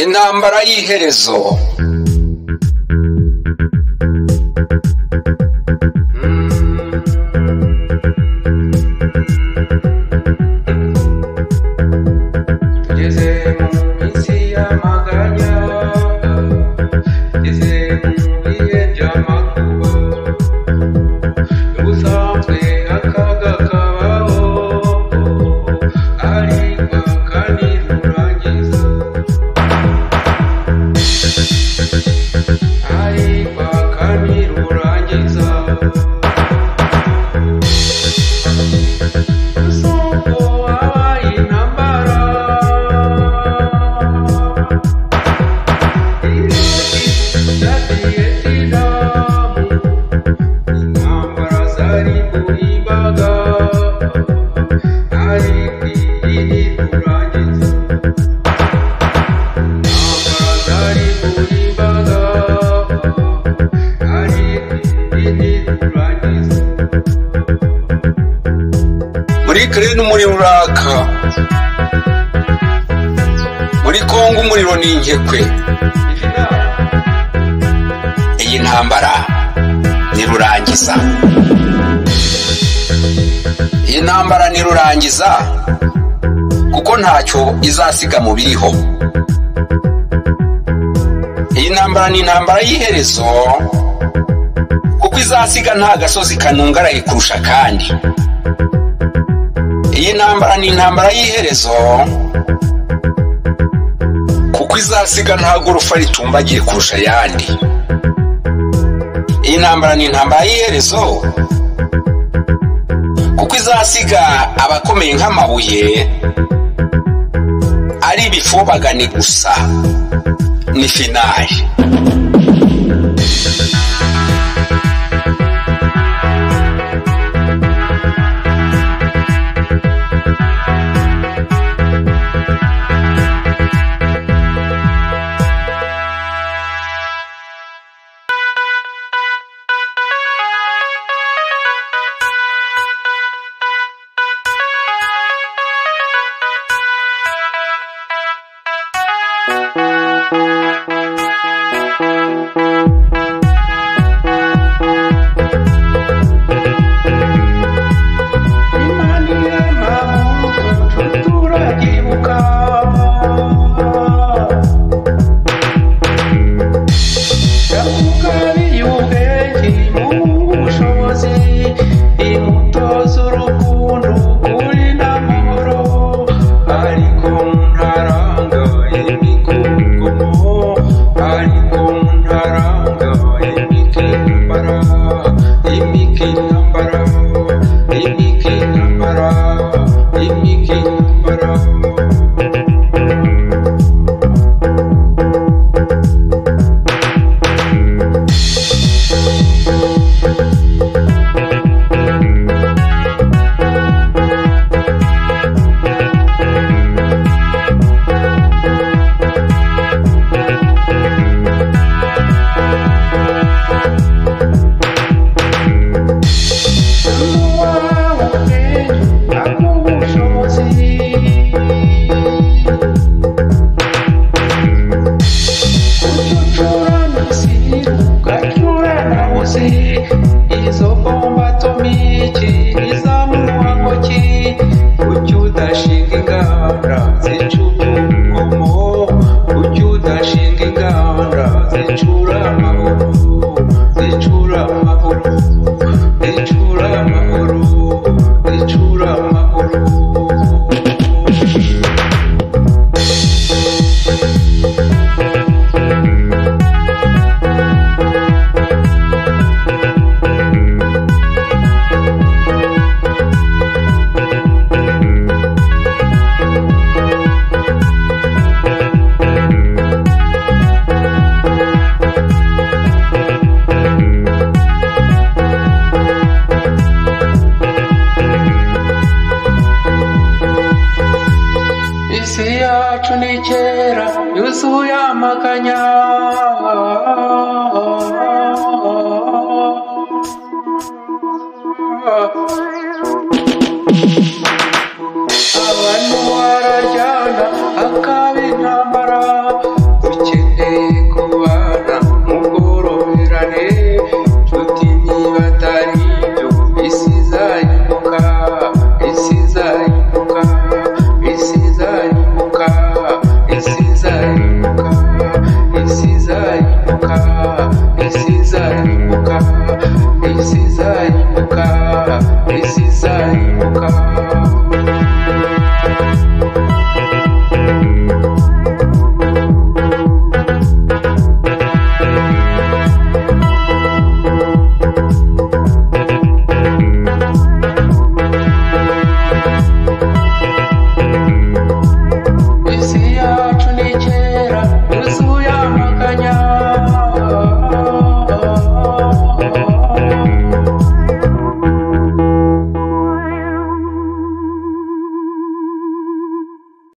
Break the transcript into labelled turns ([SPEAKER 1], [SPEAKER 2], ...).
[SPEAKER 1] Intambara y'iherezo. Muri uraka muri Kongo umuriro n'inkekwe. Iyi ntambara nirurangiza. Iyi ntambara nirurangiza kuko ntacyo izasiga mu biriho. Iyi ntambara ni intambara y'iherezo kuko izasiga nta gasozi kanungaraye kurusha kandi. Iyi ntambara ni intambara y'iherezo kuko izasiga nta gorofa ritumbagiye kurusha ayandi. Iyi ntambara ni intambara y'iherezo kuko izasiga abakomeye nk'amabuye ari ibifobagane gusa. Ni finali.
[SPEAKER 2] yuzuye amaganya
[SPEAKER 1] izarimbuka, isi izarimbuka, isi izarimbuka, isi izarimbuka.